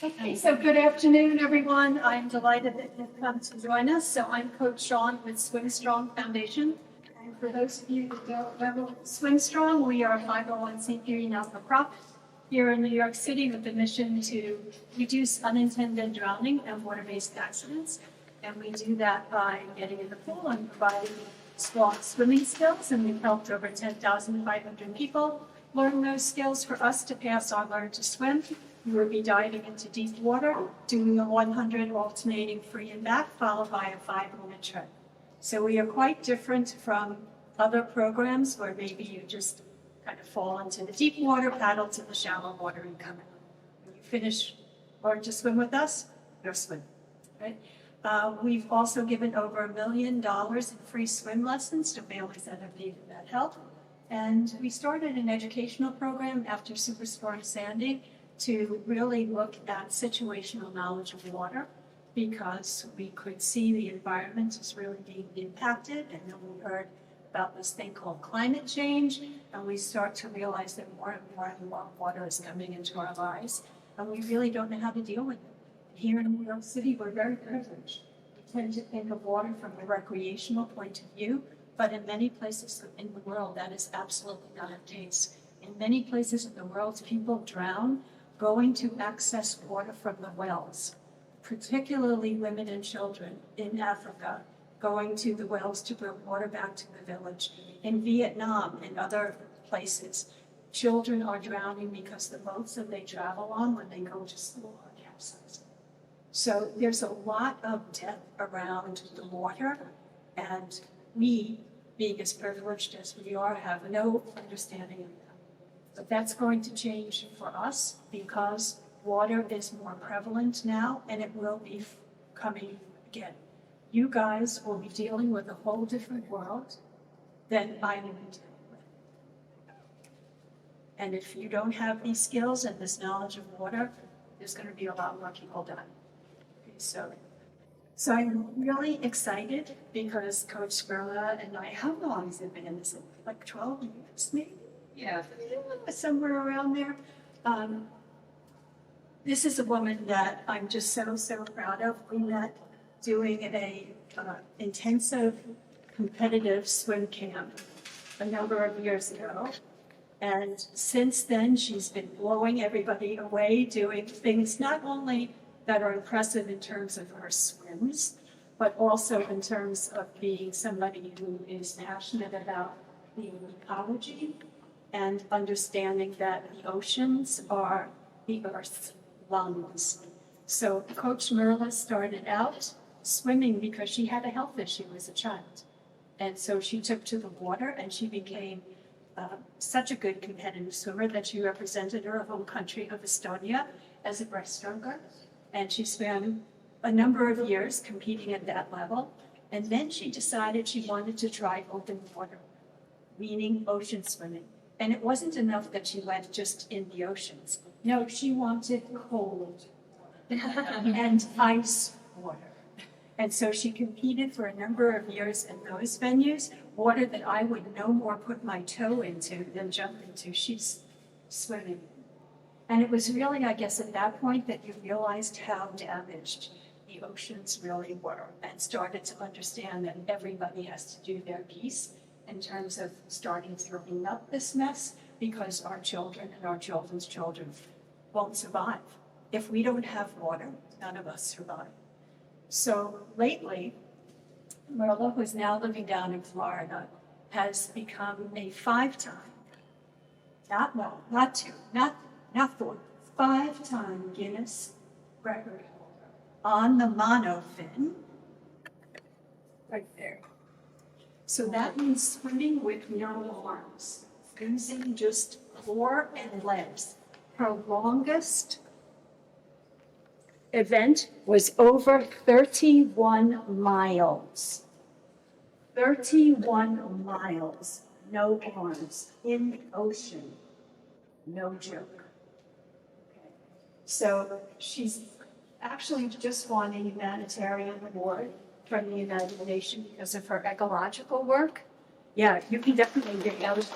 Okay, so good afternoon, everyone. I'm delighted that you've come to join us. So I'm Coach Shawn with Swim Strong Foundation. And for those of you who don't know Swim Strong, we are a 501c3 not-for-profit here in New York City with the mission to reduce unintended drowning and water-based accidents. And we do that by getting in the pool and providing strong swimming skills. And we've helped over 10,500 people learn those skills. For us to pass our Learn to Swim, you will be diving into deep water, doing a 100 alternating free and back, followed by a 5-minute trip. So we are quite different from other programs where maybe you just kind of fall into the deep water, paddle to the shallow water, and come out. When you finish Learn to Swim with us, you're swimming, right? We've also given over $1 million in free swim lessons to families that have needed that help. And we started an educational program after Superstorm Sandy to really look at situational knowledge of water, because we could see the environment is really being impacted. And then we heard about this thing called climate change, and we start to realize that more and more water is coming into our lives, and we really don't know how to deal with it. Here in New York City, we're very privileged. We tend to think of water from a recreational point of view, but in many places in the world, that is absolutely not the case. In many places in the world, people drown going to access water from the wells, particularly women and children in Africa, going to the wells to bring water back to the village. In Vietnam and other places, children are drowning because the boats that they travel on when they go to school are capsizing. So there's a lot of death around the water, and we, being as privileged as we are, have no understanding of that. But that's going to change for us because water is more prevalent now, and it will be coming again. You guys will be dealing with a whole different world than I will be dealing with. And if you don't have these skills and this knowledge of water, there's going to be a lot more people dying. Okay, so I'm really excited because Coach Merle and I, how long has it been in this? Like 12 years, maybe? Yeah, somewhere around there. This is a woman that I'm just so proud of. We met doing a intensive competitive swim camp a number of years ago. And since then, she's been blowing everybody away, doing things not only that are impressive in terms of her swims, but also in terms of being somebody who is passionate about the ecology and understanding that the oceans are the Earth's lungs. So Coach Merle started out swimming because she had a health issue as a child. And so she took to the water, and she became such a good competitive swimmer that she represented her home country of Estonia as a breaststroker. And she swam a number of years competing at that level. And then she decided she wanted to try open water, meaning ocean swimming. And it wasn't enough that she went just in the oceans. No, she wanted cold and ice water. And so she competed for a number of years in those venues, water that I would no more put my toe into than jump into. She's swimming. And it was really, I guess, at that point that you realized how damaged the oceans really were, and started to understand that everybody has to do their piece in terms of starting to clean up this mess, because our children and our children's children won't survive. If we don't have water, none of us survive. So lately, Marla, who's now living down in Florida, has become a 5-time, not 4, 5-time Guinness record holder on the monofin, right there. So that means swimming with no arms, using just core and legs. Her longest event was over 31 miles. 31 miles, no arms, in the ocean. No joke. Okay. So she's actually just won a humanitarian award from the United Nations because of her ecological work. Yeah, you can definitely get out of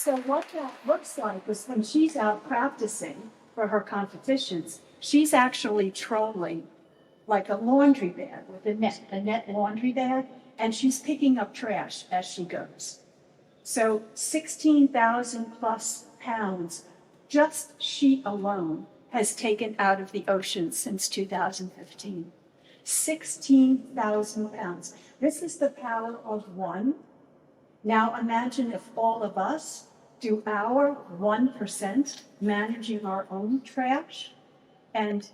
So what that looks like is when she's out practicing for her competitions, she's actually trolling like a laundry bag with a net laundry bag, and she's picking up trash as she goes. So 16,000 plus pounds, just she alone has taken out of the ocean since 2015. 16,000 pounds. This is the power of one. Now imagine if all of us do our 1% managing our own trash and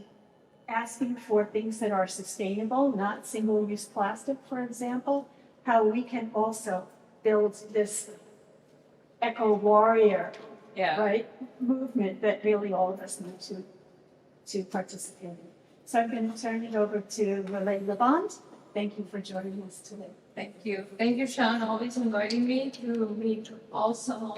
asking for things that are sustainable, not single-use plastic, for example, how we can also build this eco-warrior, right, movement that really all of us need to participate in. So I'm going to turn it over to Merle Liivand. Thank you for joining us today. Thank you. Thank you, Shawn, always inviting me to meet awesome